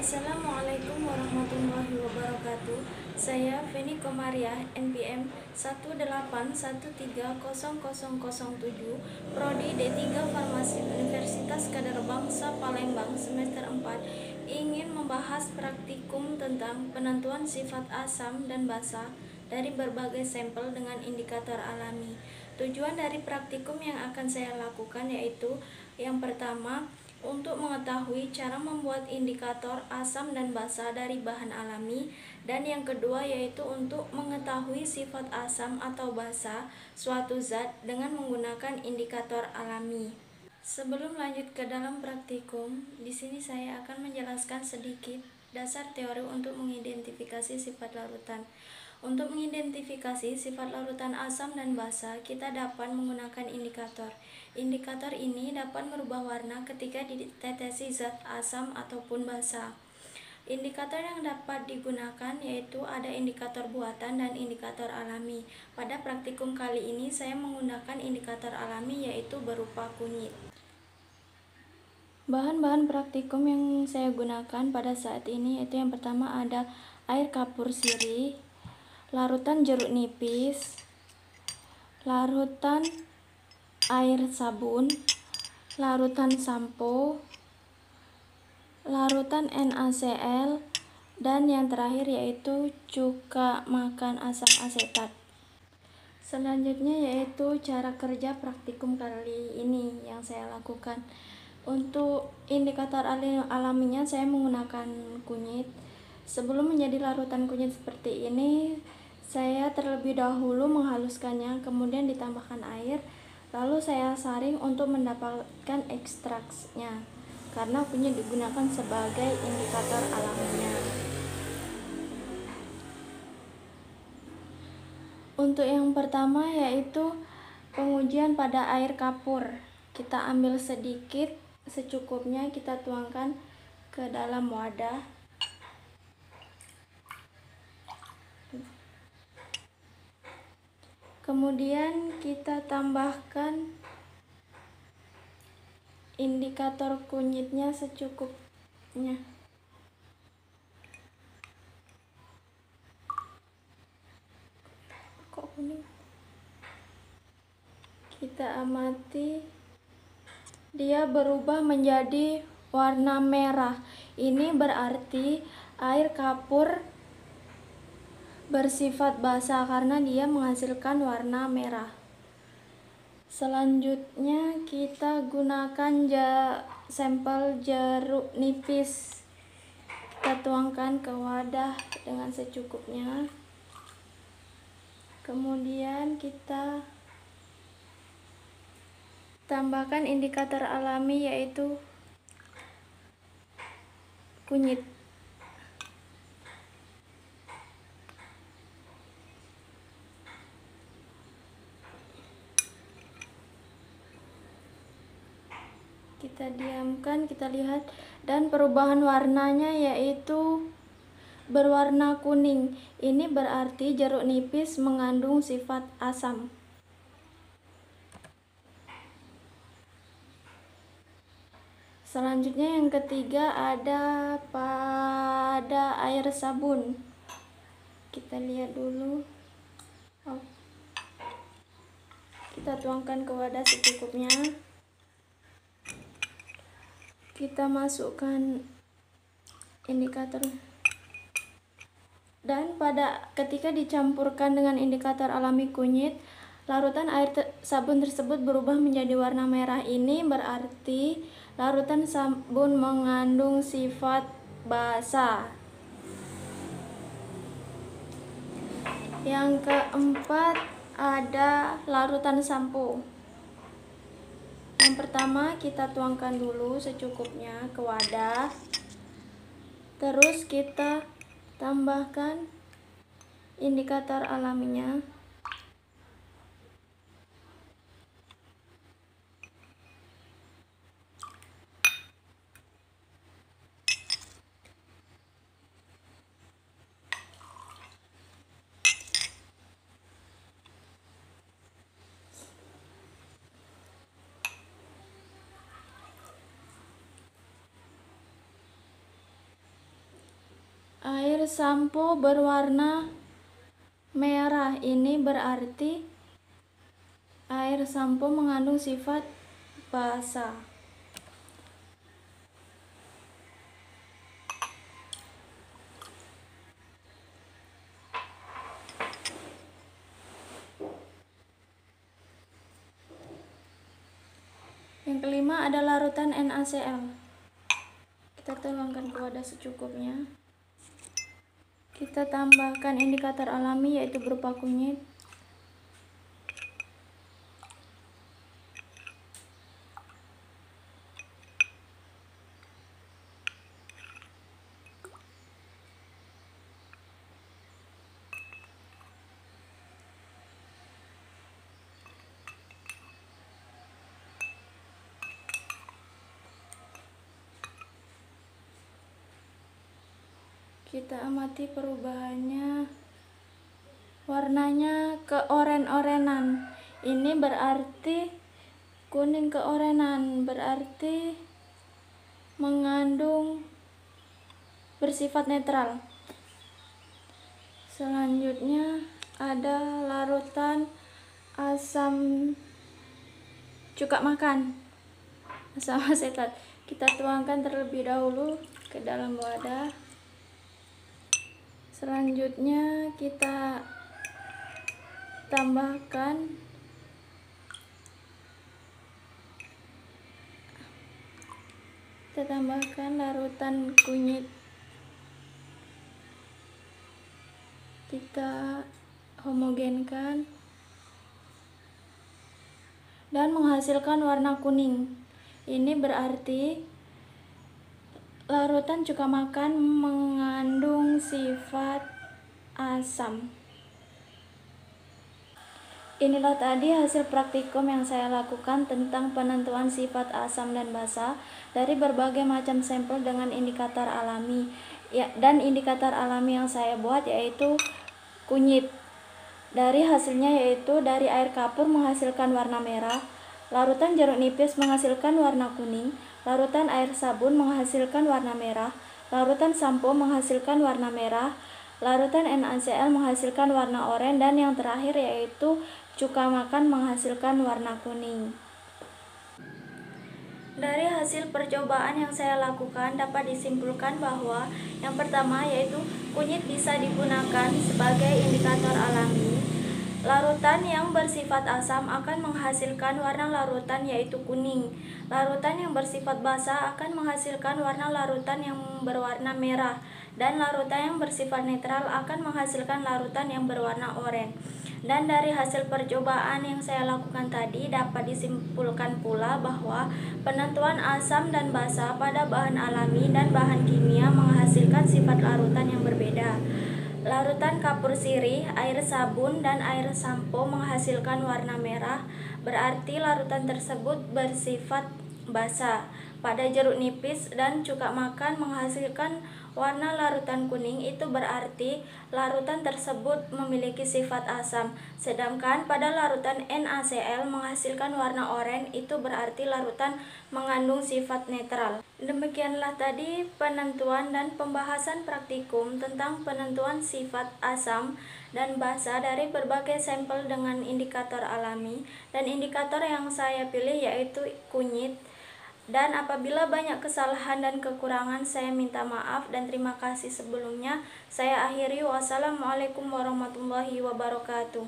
Assalamualaikum warahmatullahi wabarakatuh. Saya Feni Komariah, NPM 181300007, Prodi D3 Farmasi Universitas Kadar Bangsa Palembang semester 4, ingin membahas praktikum tentang penentuan sifat asam dan basa dari berbagai sampel dengan indikator alami. Tujuan dari praktikum yang akan saya lakukan yaitu yang pertama, untuk mengetahui cara membuat indikator asam dan basa dari bahan alami, dan yang kedua yaitu untuk mengetahui sifat asam atau basa suatu zat dengan menggunakan indikator alami. Sebelum lanjut ke dalam praktikum, di sini saya akan menjelaskan sedikit dasar teori untuk mengidentifikasi sifat larutan. Untuk mengidentifikasi sifat larutan asam dan basa, kita dapat menggunakan indikator. Indikator ini dapat merubah warna ketika ditetesi zat asam ataupun basa. Indikator yang dapat digunakan yaitu ada indikator buatan dan indikator alami. Pada praktikum kali ini saya menggunakan indikator alami yaitu berupa kunyit. Bahan-bahan praktikum yang saya gunakan pada saat ini yaitu yang pertama ada air kapur sirih, larutan jeruk nipis, larutan air sabun, larutan sampo, larutan NaCl, dan yang terakhir yaitu cuka makan asam asetat. Selanjutnya yaitu cara kerja praktikum kali ini yang saya lakukan. Untuk indikator alaminya saya menggunakan kunyit. Sebelum menjadi larutan kunyit seperti ini, saya terlebih dahulu menghaluskannya, kemudian ditambahkan air, lalu saya saring untuk mendapatkan ekstraksinya, karena kunyit digunakan sebagai indikator alaminya. Untuk yang pertama yaitu pengujian pada air kapur. Kita ambil sedikit, secukupnya kita tuangkan ke dalam wadah. Kemudian kita tambahkan indikator kunyitnya secukupnya. Kok kuning? Kita amati, dia berubah menjadi warna merah. Ini berarti air kapur bersifat basa karena dia menghasilkan warna merah. Selanjutnya kita gunakan sampel jeruk nipis. Kita tuangkan ke wadah dengan secukupnya. Kemudian kita tambahkan indikator alami yaitu kunyit. Kita diamkan, kita lihat, dan perubahan warnanya yaitu berwarna kuning. Ini berarti jeruk nipis mengandung sifat asam. Selanjutnya yang ketiga ada pada air sabun. Kita lihat dulu. Kita tuangkan ke wadah secukupnya. Kita masukkan indikator, dan ketika dicampurkan dengan indikator alami kunyit, larutan air sabun tersebut berubah menjadi warna merah. Ini berarti larutan sabun mengandung sifat basa. Yang keempat ada larutan sampo. Yang pertama kita tuangkan dulu secukupnya ke wadah. Terus kita tambahkan indikator alaminya. Air sampo berwarna merah, ini berarti air sampo mengandung sifat basa. Yang kelima ada larutan NaCl. Kita tuangkan ke wadah secukupnya. Kita tambahkan indikator alami yaitu berupa kunyit. Kita amati perubahannya, warnanya keoren-orenan. Ini berarti kuning keorenan, berarti mengandung bersifat netral. Selanjutnya ada larutan asam cuka makan, asam asetat. Kita tuangkan terlebih dahulu ke dalam wadah. Selanjutnya kita tambahkan larutan kunyit. Kita homogenkan dan menghasilkan warna kuning. Ini berarti larutan cuka makan mengandung sifat asam. Inilah tadi hasil praktikum yang saya lakukan tentang penentuan sifat asam dan basa dari berbagai macam sampel dengan indikator alami. Dan indikator alami yang saya buat yaitu kunyit. Dari hasilnya yaitu dari air kapur menghasilkan warna merah, larutan jeruk nipis menghasilkan warna kuning, larutan air sabun menghasilkan warna merah, larutan sampo menghasilkan warna merah, larutan NaCl menghasilkan warna oranye, dan yang terakhir yaitu cuka makan menghasilkan warna kuning. Dari hasil percobaan yang saya lakukan dapat disimpulkan bahwa yang pertama yaitu kunyit bisa digunakan sebagai indikator alami. Larutan yang bersifat asam akan menghasilkan warna larutan yaitu kuning. Larutan yang bersifat basa akan menghasilkan warna larutan yang berwarna merah. Dan larutan yang bersifat netral akan menghasilkan larutan yang berwarna oranye. Dan dari hasil percobaan yang saya lakukan tadi dapat disimpulkan pula bahwa penentuan asam dan basa pada bahan alami dan bahan kimia menghasilkan sifat larutan yang berbeda. Larutan kapur sirih, air sabun, dan air sampo menghasilkan warna merah, berarti larutan tersebut bersifat basa. Pada jeruk nipis dan cuka makan menghasilkan warna larutan kuning, itu berarti larutan tersebut memiliki sifat asam. Sedangkan pada larutan NaCl menghasilkan warna oranye, itu berarti larutan mengandung sifat netral. Demikianlah tadi penentuan dan pembahasan praktikum tentang penentuan sifat asam dan basa dari berbagai sampel dengan indikator alami, dan indikator yang saya pilih yaitu kunyit. Dan apabila banyak kesalahan dan kekurangan, saya minta maaf dan terima kasih sebelumnya. Saya akhiri, wassalamualaikum warahmatullahi wabarakatuh.